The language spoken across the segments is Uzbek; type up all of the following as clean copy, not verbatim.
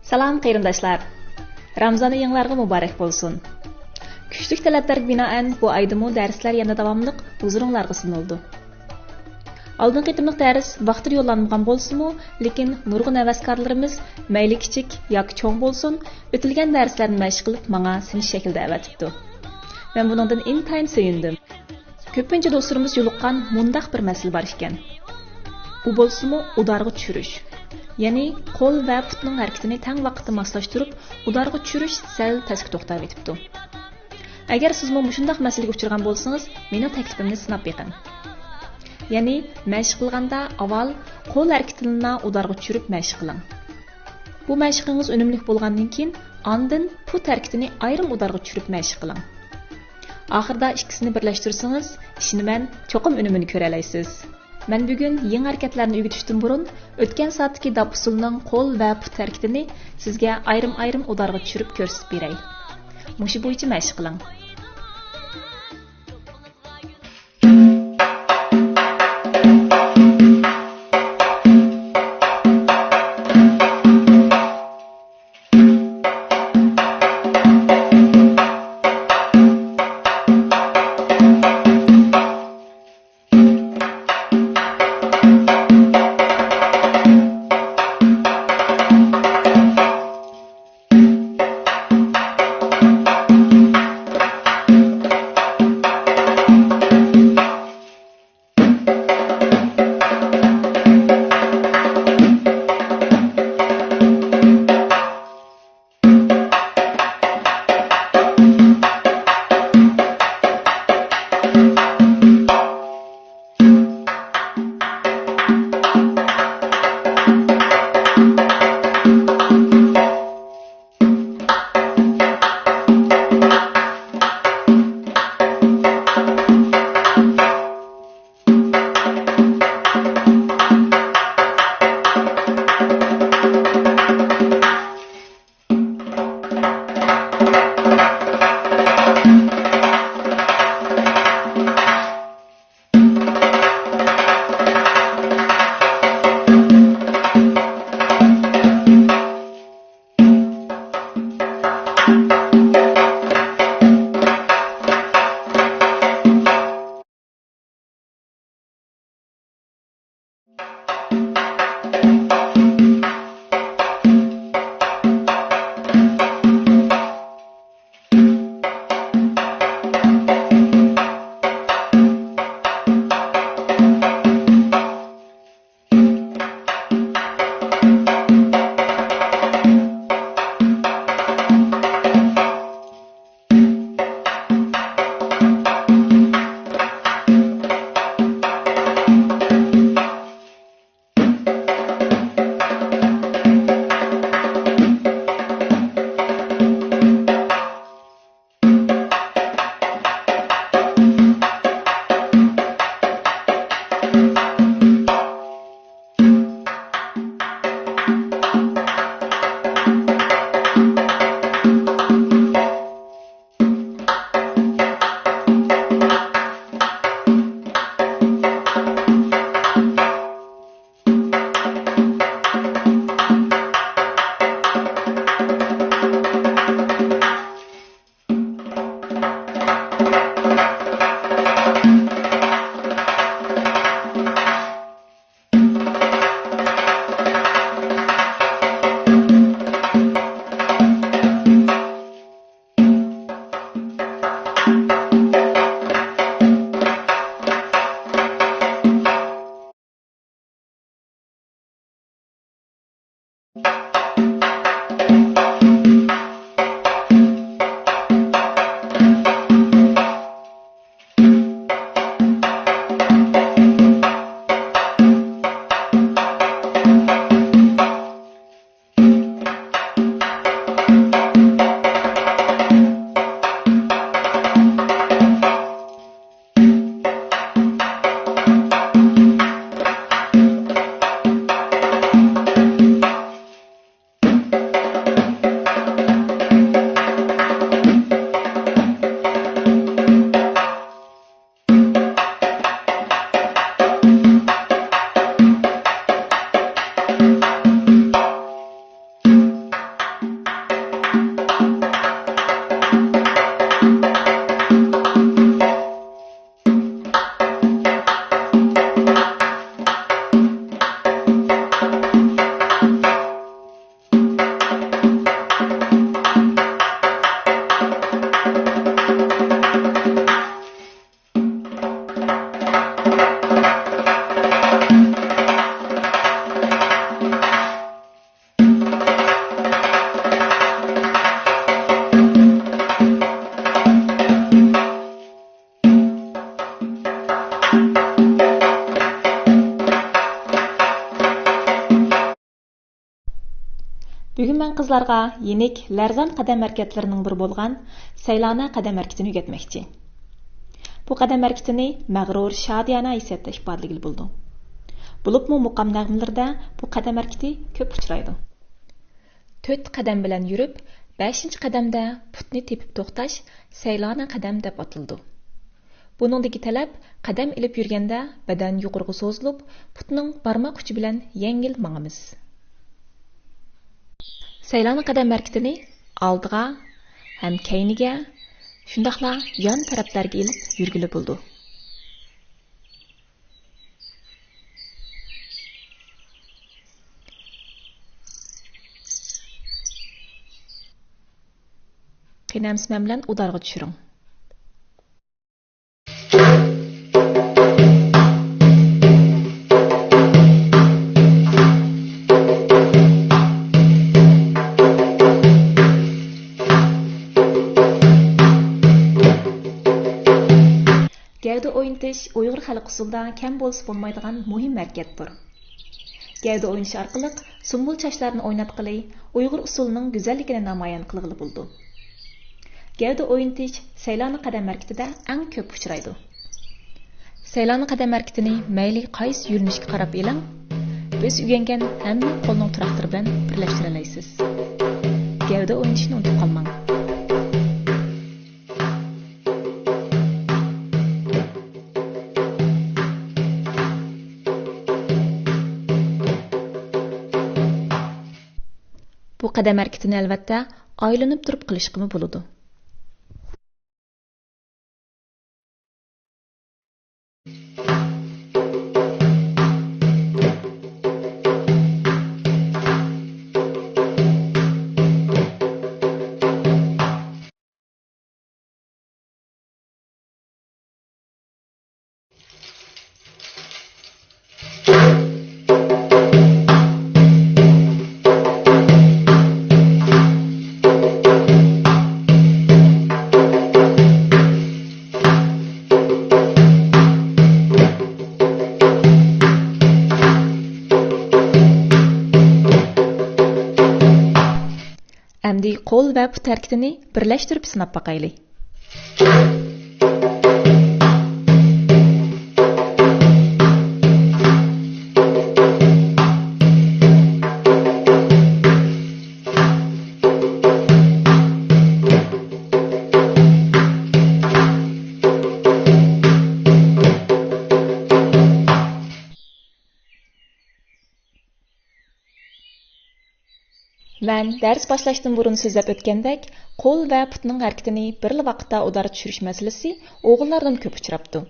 Salam qarindoshlar. Ramazon ayinglarga muborak bo'lsin. Kuchlik talablarga binoan bu oydimi darslar yana davomliq huzuringlarga sunildi. Oldingi qitimliq dars vaqtida yo'llanmagan bo'lsa-mu, lekin nurg'un havaskorlarimiz mayli kichik yoki cho'ng bo'lsin, o'tilgan darslarni mashq qilib menga sinish shaklda avatibdi. Men buningdan intayin suyundim. Ko'pincha do'stlarimiz yo'liqqan mundaq bir masala bor ekan. Bu bo'lsa-mu udarga tushirish. Ya'ni qo'l va putning harakatini tang vaqtda moslashtirib, udarga tushirish sal tasga to'xtab etibdi. Agar siz bu shunday masalaga uchragan bo'lsangiz, mening taklifimni sinab beqing. Ya'ni mashq qilganda avval qo'l harakatini udarga tushirib mashq qiling. Bu mashqingiz unumli bo'lgandan keyin ondan put harakatini ayrim udarga tushirib mashq qiling. Oxirida ikkisini birlashtirsangiz, ishni men cho'qim unumini ko'ra olasiz. Men bugun yangi harakatlarni o'rgatishdan burun o'tgan soatdagi dap usulining qo'l va put harakatini sizga ayrim udarga tushirib ko'rsatib beray. Mushi bo'yicha mashq qiling. Bugün ben kızlarga yenik Lerzan qadam hareketlerinin bir bolgan Saylana qadam hareketini öğretmekçi. Bu qadam hareketini mag'rur, shodiyona hissiyatda ifodalagili bo'ldi. Bulupmu muqam nag'malarda bu qadam hareketi ko'p uchraydi. 4 qadam bilan yurib, 5-qadamda putni tepib to'xtash Saylana qadam deb atildi. Buningdagi talab qadam ilib yurganda badan yuqoriga so'zilib, putning barmoq uchi bilan yengil mangamiz. Saylana qadam hareketini oldiga ham keyniga, shundaqla yon taraflarga ilib yurgili bo'ldi. Qinamsman bilan udarga tushiring. Gavda o'yintish Uyg'ur xalq usulida kam bo'lsa bo'lmaydigan muhim harakatdir. Gavda o'yinish orqali sumbul chashlarni o'ynatqili Uyg'ur usulining go'zalligini namoyon qilg'ili bo'ldi. Gavda o'yintish Saylana qadam harekatida eng ko'p uchraydi. Saylana qadam harekatini mayli qaysi yo'nalishga qarab eling, biz o'rgangan hamma qo'lning turoqlari bilan birlashtira olasiz. Gavda o'ynashni unutib qolmang. Bu qadam harekatini albatta aylanib turib qilishqimi bo'ladi. Әмді қол və put hareketini birləşdirib sınab baxaylı. Mən dərs başlaşdan burun sözləb ötkəndək, qol və putның hareketini birli vaqtda udara tushirish masalasi o'g'illardan ko'p uchrabdi.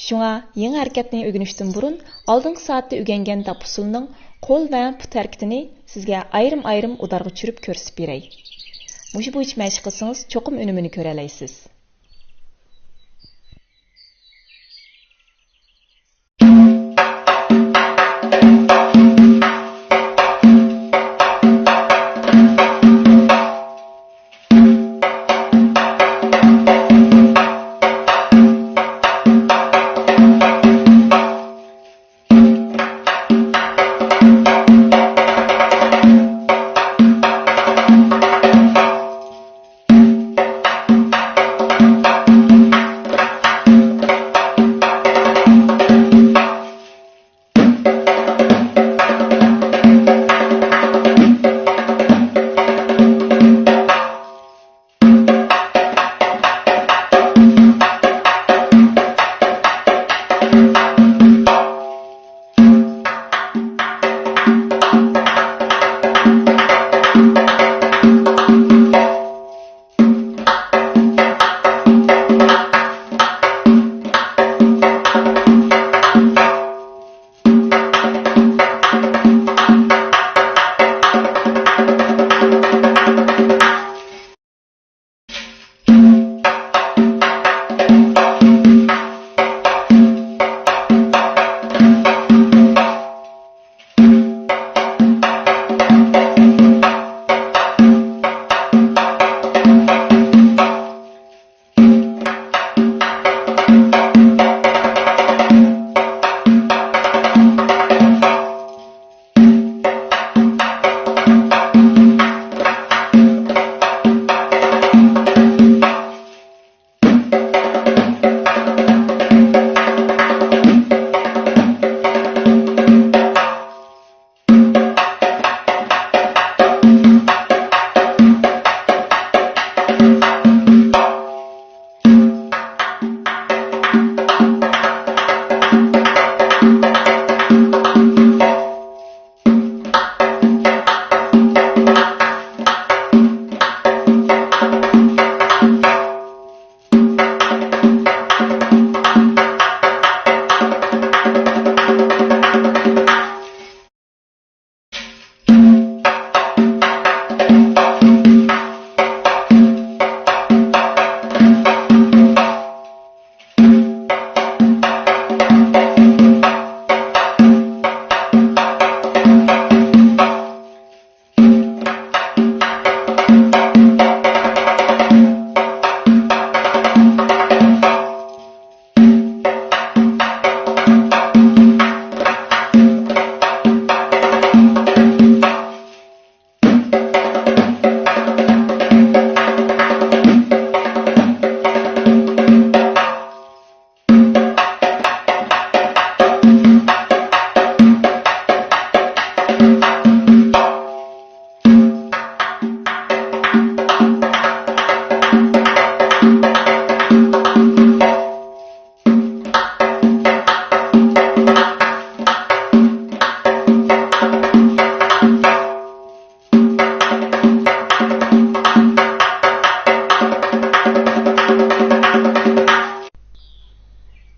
Shunga yangi hareketni o'rganishdan burun oldingi soatda o'rgangan tap usulning qo'l va put hareketini sizga ayrim-ayrim udarga tushirib ko'rsatib beray. Mushu bo'yicha mashq qilsangiz cho'qim unumini ko'ra olasiz.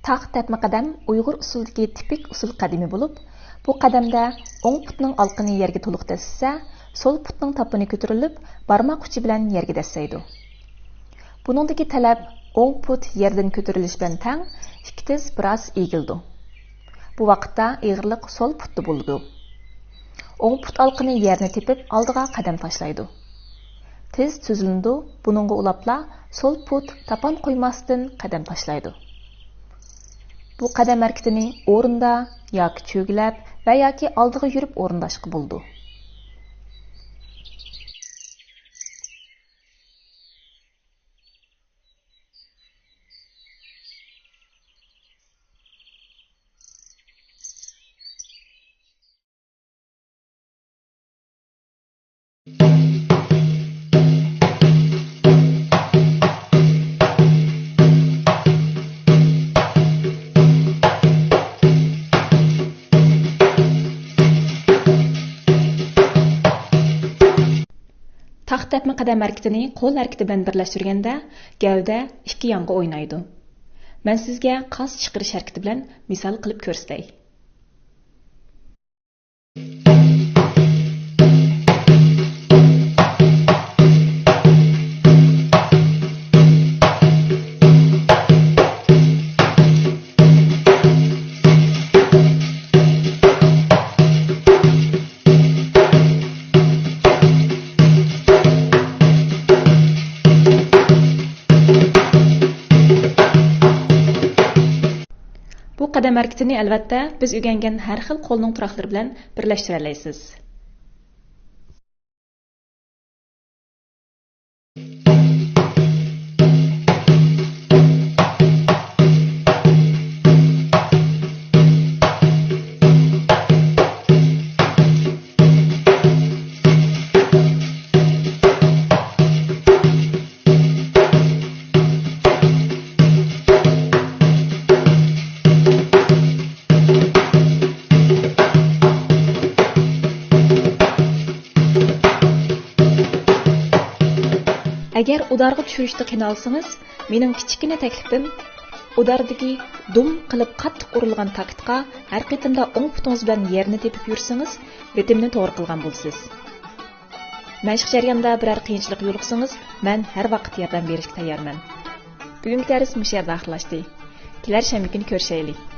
Taq tepme qadam Uyg'ur usulidagi tipik usul qadimi bo'lib, bu qadamda o'ng putning olqini yerga to'liq dasisa, so'l putning tapini ko'tarilib, barmoq uchi bilan yerga dasaydi. Buningdagi talab o'ng put yerdan ko'tarilish bilan tang, ikki tiz biroz egildi. Bu vaqtda eg'irlik so'l putda bo'ladi. O'ng put olqini yerni tepib oldiga qadam tashlaydi. Tiz tuzilindi, buningga ulapla so'l put tapan qo'ymasdan qadam tashlaydi. Bu qadam harakatini o'rinda yoki cho'gilab va yoki oldiga yurib o'rindashqa bo'ldi. Taq tepme qadam harakatini qo'l harakati bilan birlashtirganda gavda ikki yonga o'ynaydi. Men sizga qas chiqarish harakati bilan misol qilib ko'rsatay. Bu qadam harakatini albatta biz o'rgangan har xil qo'lning turoqlari bilan birlashtira olasiz. Agar udarga tushirishda qiynalsangiz, mening kichkina taklifim udardagi dum qilib qattiq urilgan taktga har qitimda o'ng putingiz bilan yerni tepib yursangiz, ritimni to'g'ri qilgan bo'lasiz. Mashq jarayonida biror qiyinchilik yo'liqsangiz, men har vaqt yordam berishga tayyorman. Bugungi dars mush yerda oxirlashdi. Kelar shanba kuni ko'rishaylik.